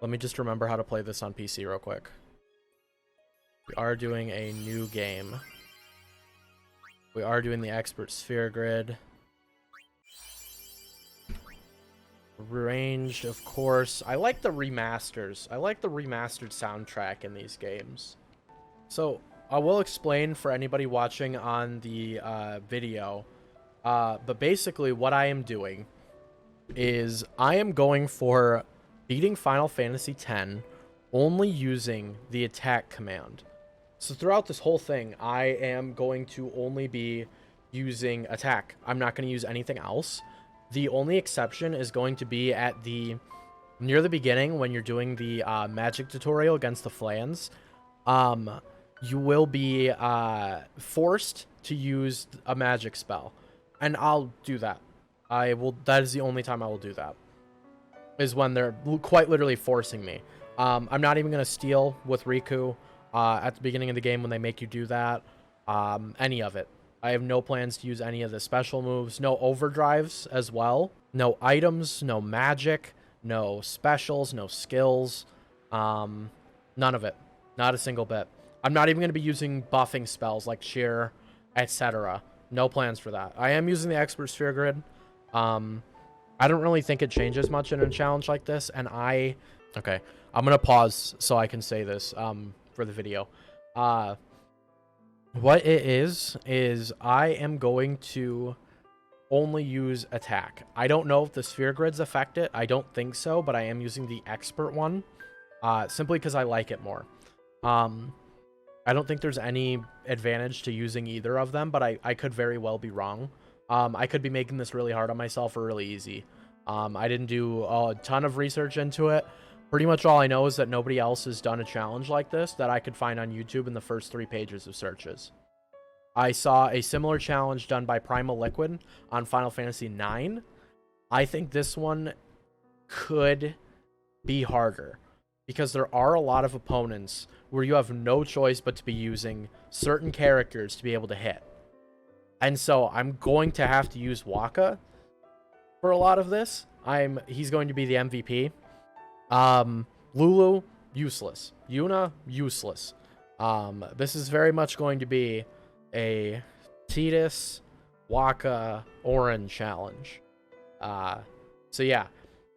Let me just remember how to play this on PC real quick. We are doing a new game. We are doing the Expert Sphere Grid. Ranged, of course. I like the remasters. I like the remastered soundtrack in these games. So, I will explain for anybody watching on the video. But basically, what I am doing is I am going for beating Final Fantasy X only using the attack command. So throughout this whole thing, I am going to only be using attack. I'm not going to use anything else. The only exception is going to be at the near the beginning when you're doing the magic tutorial against the Flans. You will be forced to use a magic spell, and I'll do that. I will. That is the only time I will do that. Is when they're quite literally forcing me. I'm not even gonna steal with Riku at the beginning of the game when they make you do that. Any of it. I have no plans to use any of the special moves. No overdrives as well. No items. No magic. No specials. No skills. None of it. Not a single bit. I'm not even going to be using buffing spells like Sheer, etc. No plans for that. I am using the Expert Sphere Grid. I don't really think it changes much in a challenge like this, and okay, I'm going to pause so I can say this for the video. What it is I am going to only use attack. I don't know if the Sphere Grids affect it. I don't think so, but I am using the Expert one simply because I like it more. I don't think there's any advantage to using either of them, but I could very well be wrong. I could be making this really hard on myself or really easy. I didn't do a ton of research into it. Pretty much all I know is that nobody else has done a challenge like this that I could find on YouTube in the first 3 pages of searches. I saw a similar challenge done by Primal Liquid on Final Fantasy IX. I think this one could be harder because there are a lot of opponents where you have no choice but to be using certain characters to be able to hit. And so I'm going to have to use Wakka for a lot of this. He's going to be the MVP. Lulu, useless. Yuna, useless. This is very much going to be a Tidus, Wakka, Auron challenge. So yeah.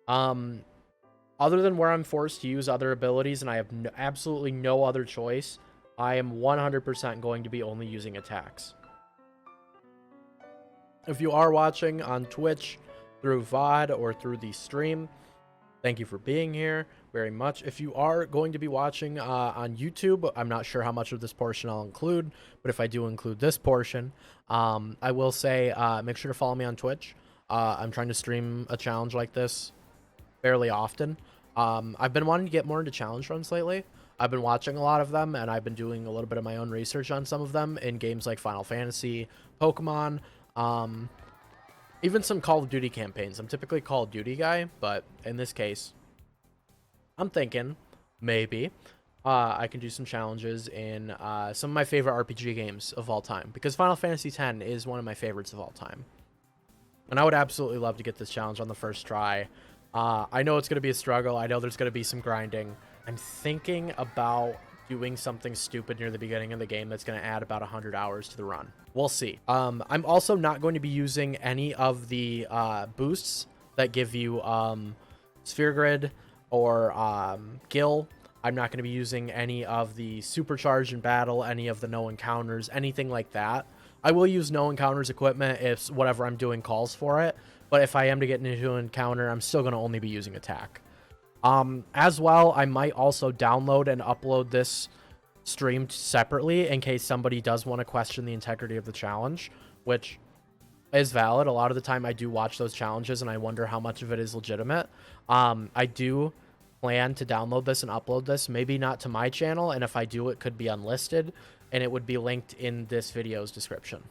Other than where I'm forced to use other abilities and I have absolutely no other choice, I am 100% going to be only using attacks. If you are watching on Twitch, through VOD, or through the stream, thank you for being here very much. If you are going to be watching on YouTube, I'm not sure how much of this portion I'll include, but if I do include this portion, I will say make sure to follow me on Twitch. I'm trying to stream a challenge like this fairly often. I've been wanting to get more into challenge runs lately. I've been watching a lot of them, and I've been doing a little bit of my own research on some of them in games like Final Fantasy, Pokemon, even some Call of Duty campaigns. I'm typically a Call of Duty guy, but in this case, I'm thinking maybe I can do some challenges in some of my favorite RPG games of all time, because Final Fantasy X is one of my favorites of all time. And I would absolutely love to get this challenge on the first try. I know it's going to be a struggle. I know there's going to be some grinding. I'm thinking about doing something stupid near the beginning of the game that's going to add about 100 hours to the run. We'll see. I'm also not going to be using any of the boosts that give you Sphere Grid or Gil. I'm not going to be using any of the Supercharge in battle, any of the no encounters, anything like that. I will use no encounters equipment if whatever I'm doing calls for it, but if I am to get into an encounter, I'm still going to only be using attack. As well, I might also download and upload this stream separately in case somebody does want to question the integrity of the challenge, which is valid. A lot of the time I do watch those challenges and I wonder how much of it is legitimate. I do plan to download this and upload this, maybe not to my channel, and if I do, it could be unlisted, and it would be linked in this video's description.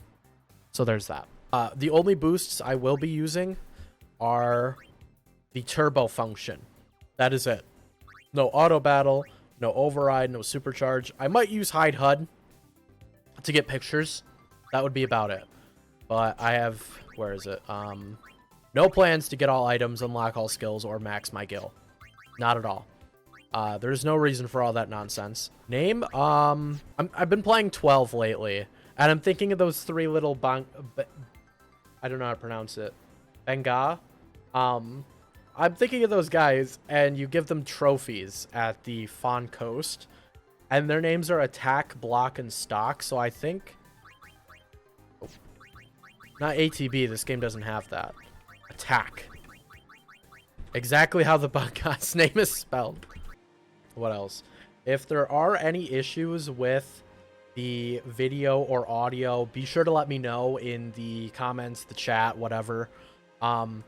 So there's that. The only boosts I will be using are the turbo function. That is it. No auto battle, no override, no supercharge. I might use hide HUD to get pictures. That would be about it. But I have, where is it? No plans to get all items, unlock all skills, or max my gil. Not at all. There's no reason for all that nonsense. Name? I've been playing 12 lately, and I'm thinking of those three little I don't know how to pronounce it. Benga? I'm thinking of those guys, and you give them trophies at the Fawn Coast, and their names are Attack, Block, and Stock, so I think... Oh. Not ATB, this game doesn't have that. Attack. Exactly how the guy's name is spelled. What else? If there are any issues with the video or audio, be sure to let me know in the comments, the chat, whatever. I'm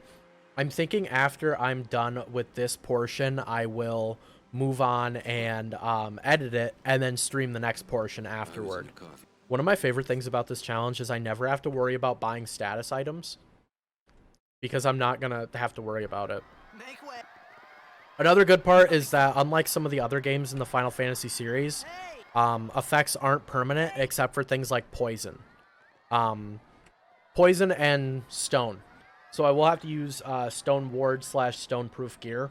thinking after I'm done with this portion, I will move on and edit it and then stream the next portion afterward. One of my favorite things about this challenge is I never have to worry about buying status items because I'm not going to have to worry about it. Another good part is that unlike some of the other games in the Final Fantasy series, effects aren't permanent except for things like poison. Poison and stone. So I will have to use stone ward / stone proof gear,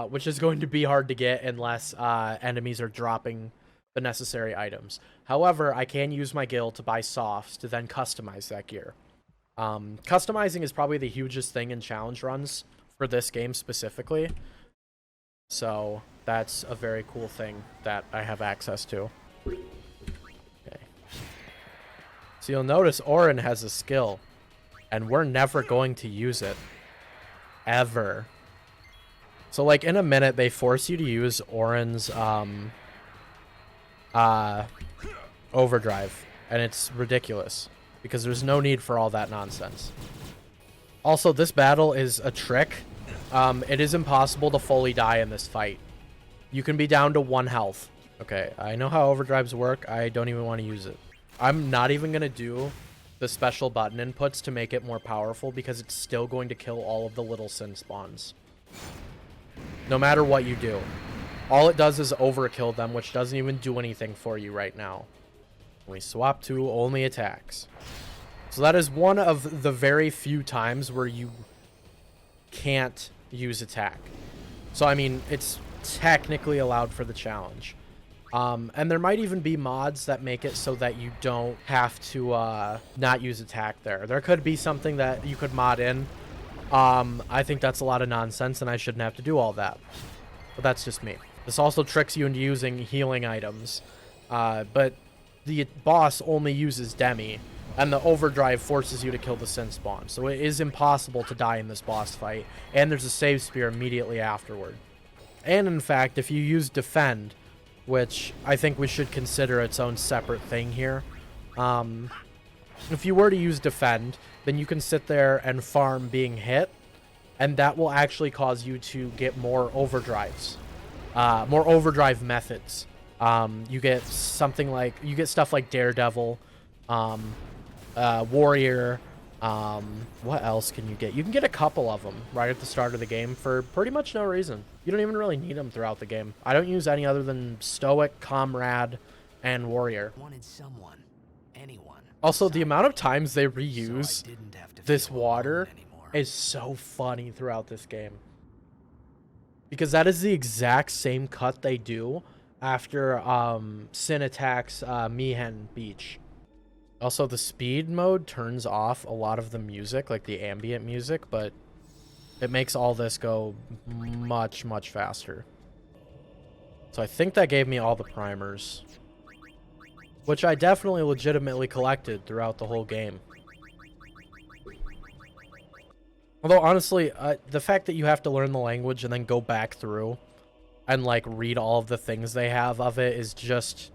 which is going to be hard to get unless enemies are dropping the necessary items. However, I can use my guild to buy softs to then customize that gear. Customizing is probably the hugest thing in challenge runs for this game specifically. So that's a very cool thing that I have access to. Okay. So you'll notice Auron has a skill, and we're never going to use it. Ever. So like in a minute, they force you to use Auron's overdrive, and it's ridiculous because there's no need for all that nonsense. Also, this battle is a trick. It is impossible to fully die in this fight. You can be down to 1 health. Okay, I know how overdrives work. I don't even want to use it. I'm not even going to do the special button inputs to make it more powerful because it's still going to kill all of the little sin spawns. No matter what you do. All it does is overkill them, which doesn't even do anything for you right now. We swap to only attacks. So that is one of the very few times where you can't use attack. So, I mean, it's technically allowed for the challenge. And there might even be mods that make it so that you don't have to not use attack there. There could be something that you could mod in. I think that's a lot of nonsense, and I shouldn't have to do all that. But that's just me. This also tricks you into using healing items. But the boss only uses Demi, and the overdrive forces you to kill the sin spawn. So it is impossible to die in this boss fight, and there's a save spear immediately afterward. And in fact, if you use defend, which I think we should consider its own separate thing here, if you were to use defend, then you can sit there and farm being hit, and that will actually cause you to get more overdrives, more overdrive methods. You get something like, you get stuff like Daredevil, Warrior, what else can you get? You can get a couple of them right at the start of the game for pretty much no reason. You don't even really need them throughout the game. I don't use any other than Stoic, Comrade, and Warrior. Wanted someone, anyone. Also, the amount of times they reuse this water is so funny throughout this game. Because that is the exact same cut they do after Sin attacks Mi'ihen Beach. Also, the speed mode turns off a lot of the music, like the ambient music, but it makes all this go much, much faster. So I think that gave me all the primers, which I definitely legitimately collected throughout the whole game. Although, honestly, the fact that you have to learn the language and then go back through and, like, read all of the things they have of it is just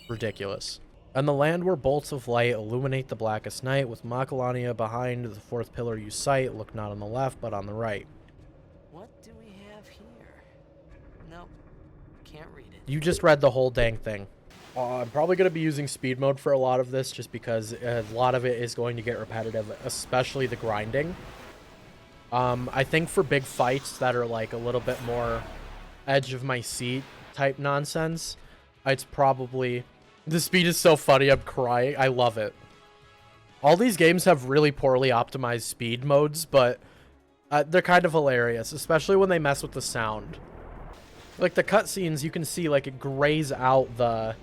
ridiculous. And the land where bolts of light illuminate the blackest night, with Macalania behind the fourth pillar you sight, look not on the left, but on the right. What do we have here? Nope, can't read it. You just read the whole dang thing. I'm probably going to be using speed mode for a lot of this, just because a lot of it is going to get repetitive, especially the grinding. I think for big fights that are like a little bit more edge of my seat type nonsense, it's probably... The speed is so funny, I'm crying. I love it. All these games have really poorly optimized speed modes, but they're kind of hilarious, especially when they mess with the sound. Like the cutscenes, you can see like it grays out the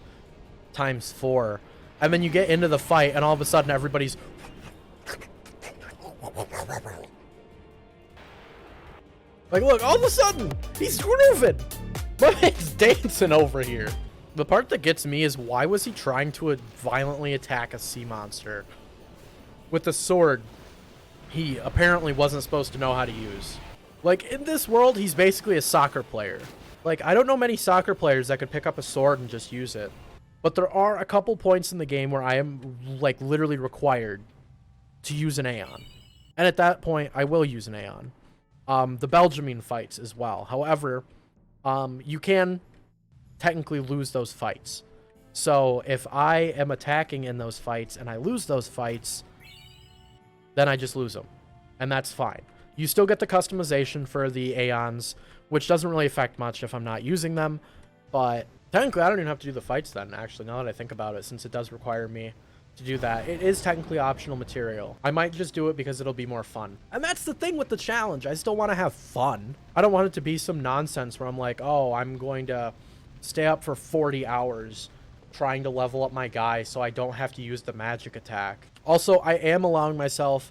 ×4, and then you get into the fight, and all of a sudden everybody's like, look, all of a sudden he's grooving. My man's dancing over here. The part that gets me is why was he trying to violently attack a sea monster with a sword he apparently wasn't supposed to know how to use? Like, in this world, he's basically a soccer player. Like, I don't know many soccer players that could pick up a sword and just use it. But there are a couple points in the game where I am, like, literally required to use an Aeon. And at that point, I will use an Aeon. The Belgiumine fights as well. However, you can technically lose those fights. So if I am attacking in those fights and I lose those fights, then I just lose them. And that's fine. You still get the customization for the Aeons, which doesn't really affect much if I'm not using them. But technically, I don't even have to do the fights then, actually, now that I think about it, since it does require me to do that. It is technically optional material. I might just do it because it'll be more fun. And that's the thing with the challenge. I still want to have fun. I don't want it to be some nonsense where I'm like, oh, I'm going to stay up for 40 hours trying to level up my guy so I don't have to use the magic attack. Also, I am allowing myself,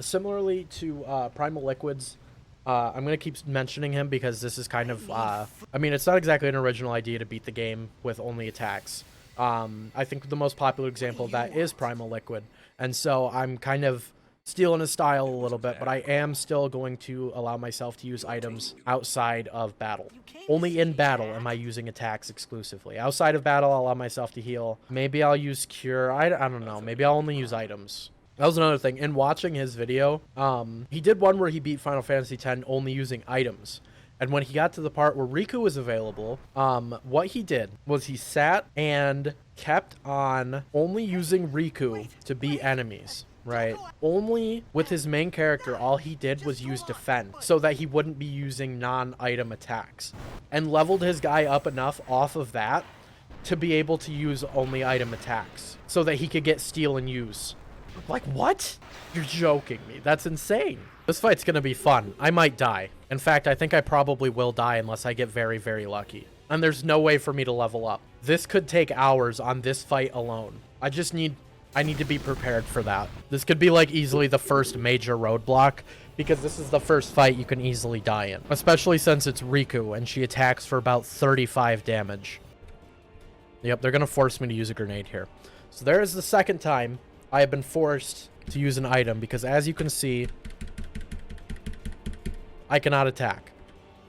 similarly to Primal Liquids, I'm going to keep mentioning him because this is kind of, I mean, it's not exactly an original idea to beat the game with only attacks. I think the most popular example of that is Primal Liquid. And so I'm kind of stealing his style a little bit, but I am still going to allow myself to use items outside of battle. Only in battle am I using attacks exclusively. Outside of battle, I'll allow myself to heal. Maybe I'll use cure. I don't know. Maybe I'll only use items. That was another thing. In watching his video, he did one where he beat Final Fantasy X only using items. And when he got to the part where Riku was available, what he did was he sat and kept on only using Riku to beat enemies, right? Only with his main character, all he did was use defend so that he wouldn't be using non-item attacks. And leveled his guy up enough off of that to be able to use only item attacks so that he could get steal and use. Like, what? You're joking me. That's insane. This fight's gonna be fun. I might die. In fact, I think I probably will die unless I get very, very lucky. And there's no way for me to level up. This could take hours on this fight alone. I need to be prepared for that. This could be like easily the first major roadblock because this is the first fight you can easily die in. Especially since it's Riku and she attacks for about 35 damage. Yep, they're gonna force me to use a grenade here. So there is the second time I have been forced to use an item because, as you can see, I cannot attack,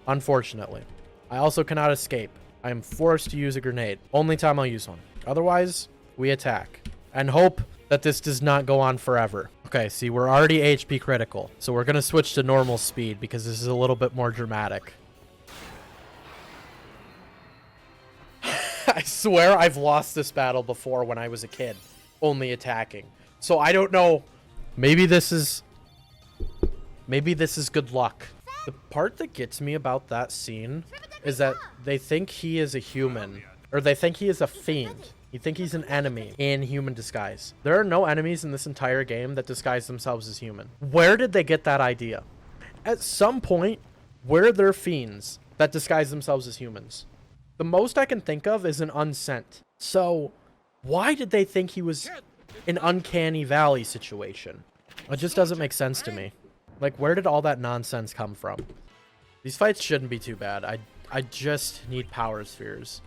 unfortunately. I also cannot escape. I am forced to use a grenade. Only time I'll use one. Otherwise, we attack and hope that this does not go on forever. Okay, see, we're already HP critical, so we're going to switch to normal speed because this is a little bit more dramatic. I swear I've lost this battle before when I was a kid, only attacking. So I don't know. Maybe this is good luck. The part that gets me about that scene is that they think he is a human, or they think he is a fiend. You think he's an enemy in human disguise. There are no enemies in this entire game that disguise themselves as human. Where did they get that idea? At some point, were there fiends that disguise themselves as humans? The most I can think of is an unsent. So why did they think he was an uncanny valley situation? It just doesn't make sense to me. Like, where did all that nonsense come from? These fights shouldn't be too bad. I just need power spheres.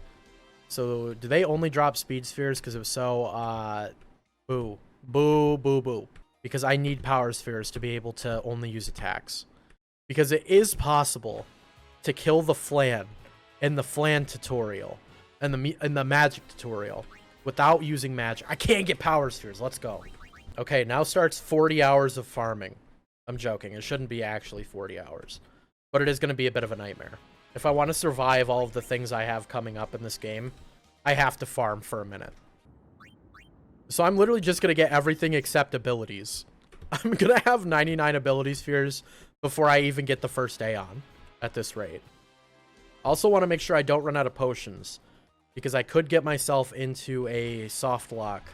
So, do they only drop speed spheres? Because if so, boo. Boo, boo, boo. Because I need power spheres to be able to only use attacks. Because it is possible to kill the Flan in the Flan tutorial and the magic tutorial without using magic. I can't get power spheres. Let's go. Okay, now starts 40 hours of farming. I'm joking. It shouldn't be actually 40 hours. But it is going to be a bit of a nightmare. If I want to survive all of the things I have coming up in this game, I have to farm for a minute. So I'm literally just going to get everything except abilities. I'm going to have 99 ability spheres before I even get the first Aeon at this rate. I also want to make sure I don't run out of potions, because I could get myself into a soft lock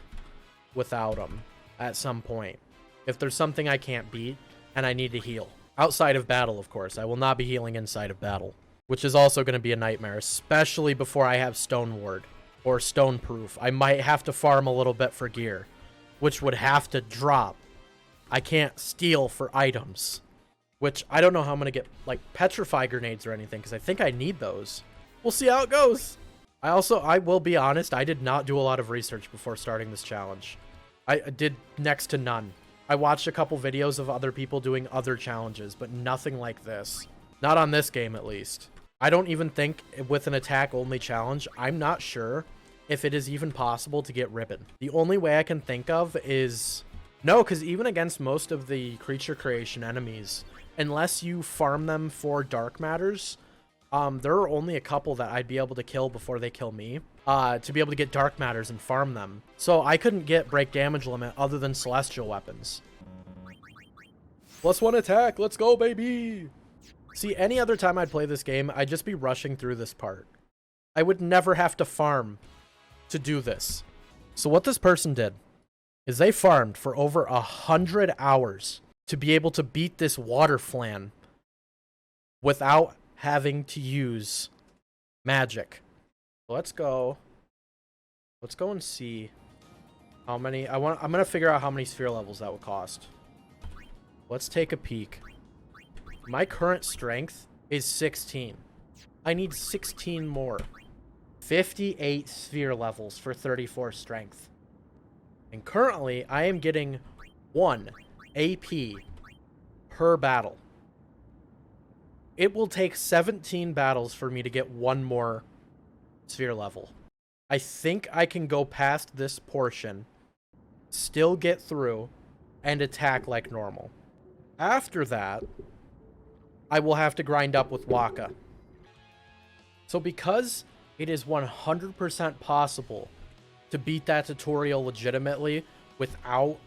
without them at some point. If there's something I can't beat and I need to heal. Outside of battle, of course. I will not be healing inside of battle. which is also going to be a nightmare, especially before I have Stone Ward or Stone Proof. I might have to farm a little bit for gear, which would have to drop. I can't steal for items, which I don't know how I'm going to get, like, Petrify Grenades or anything, because I think I need those. We'll see how it goes. I will be honest, I did not do a lot of research before starting this challenge. I did next to none. I watched a couple videos of other people doing other challenges, but nothing like this. Not on this game, at least. I don't even think with an attack-only challenge, I'm not sure if it is even possible to get Ribbon. The only way I can think of is... No, because even against most of the creature creation enemies, unless you farm them for dark matters, there are only a couple that I'd be able to kill before they kill me, to be able to get dark matters and farm them. So I couldn't get break damage limit other than celestial weapons. +1 attack, let's go, baby! See, any other time I'd play this game, I'd just be rushing through this part. I would never have to farm to do this. So what this person did is they farmed for over 100 hours to be able to beat this water flan without having to use magic. Let's go and see how many I'm going to figure out how many sphere levels that would cost. Let's take a peek. My current strength is 16. I need 16 more. 58 sphere levels for 34 strength. And currently, I am getting 1 AP per battle. It will take 17 battles for me to get 1 more sphere level. I think I can go past this portion, still get through, and attack like normal. After that, I will have to grind up with Waka. So because it is 100% possible to beat that tutorial legitimately without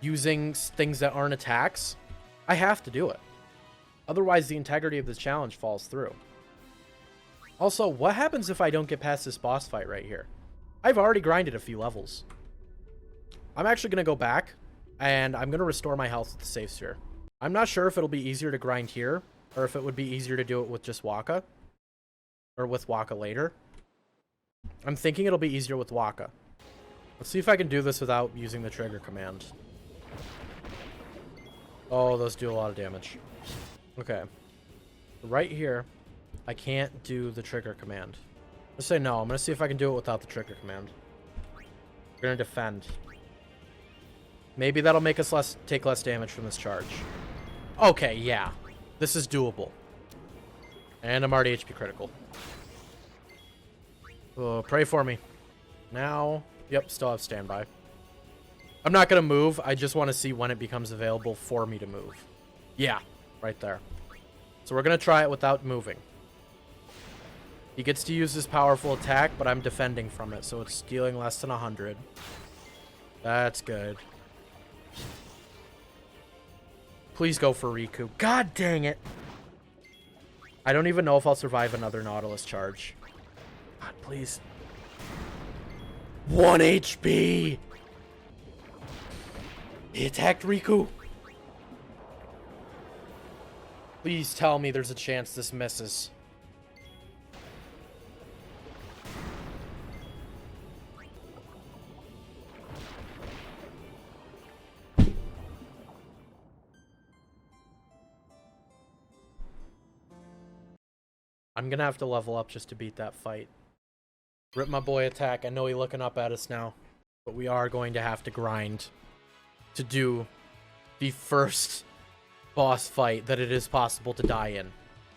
using things that aren't attacks, I have to do it. Otherwise, the integrity of this challenge falls through. Also, what happens if I don't get past this boss fight right here? I've already grinded a few levels. I'm actually going to go back, and I'm going to restore my health with the safe sphere. I'm not sure if it'll be easier to grind here, or if it would be easier to do it with just Waka. Or with Waka later. I'm thinking it'll be easier with Waka. Let's see if I can do this without using the trigger command. Oh, those do a lot of damage. Okay. Right here, I can't do the trigger command. Let's say no. I'm going to see if I can do it without the trigger command. We're going to defend. Maybe that'll make us take less damage from this charge. Okay, yeah. This is doable. And I'm already HP critical. Oh, pray for me. Now, yep, still have standby. I'm not going to move. I just want to see when it becomes available for me to move. Yeah, right there. So we're going to try it without moving. He gets to use his powerful attack, but I'm defending from it, so it's dealing less than 100. That's good. Please go for Riku. God dang it. I don't even know if I'll survive another Nautilus charge. God, please. 1 HP! He attacked Riku. Please tell me there's a chance this misses. I'm gonna have to level up just to beat that fight. Rip my boy attack. I know he's looking up at us now. But we are going to have to grind to do the first boss fight that it is possible to die in.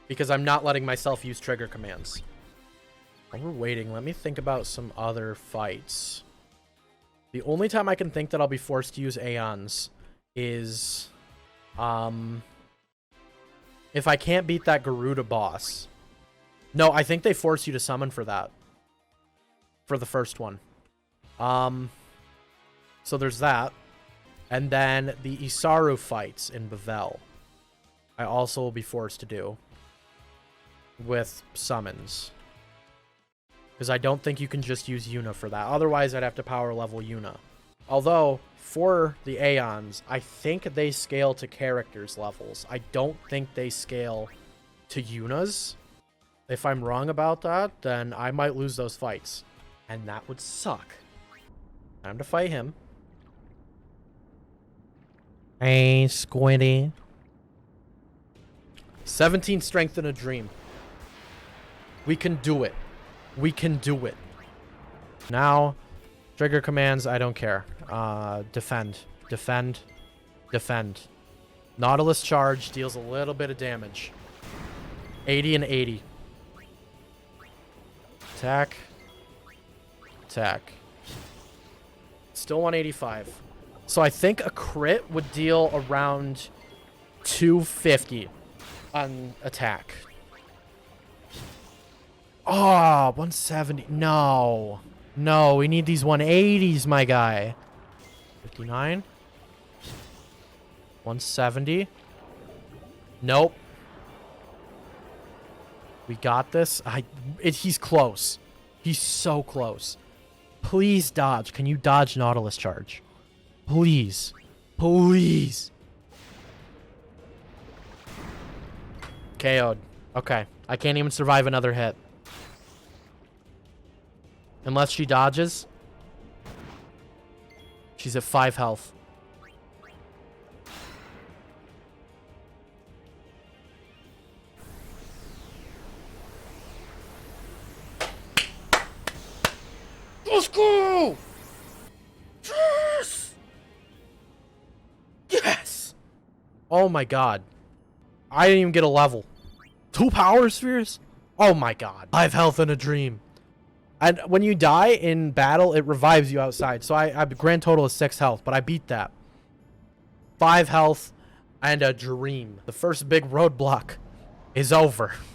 Because I'm not letting myself use trigger commands. While we're waiting, let me think about some other fights. The only time I can think that I'll be forced to use Aeons is... if I can't beat that Garuda boss. No, I think they force you to summon for that. For the first one. So there's that. And then the Isaru fights in Bavel. I also will be forced to do. With summons. Because I don't think you can just use Yuna for that. Otherwise, I'd have to power level Yuna. Although, for the Aeons, I think they scale to characters levels. I don't think they scale to Yuna's. If I'm wrong about that, then I might lose those fights. And that would suck. Time to fight him. Hey, Squiddy. 17 strength in a dream. We can do it. We can do it. Now, trigger commands, I don't care. Defend. Defend. Defend. Nautilus charge deals a little bit of damage. 80 and 80. Attack. Attack. Still 185. So I think a crit would deal around 250 on attack. Oh, 170. No. No, we need these 180s, my guy. 59. 170. Nope. We got this. He's close. He's so close. Please dodge. Can you dodge Nautilus charge? Please. Please. KO'd. Okay. I can't even survive another hit. Unless she dodges. She's at 5 health. Let's go! Yes! Yes! Oh my god. I didn't even get a level. 2 power spheres? Oh my god. 5 health in a dream. And when you die in battle, it revives you outside. So I grand total is 6 health, but I beat that. 5 health and a dream. The first big roadblock is over.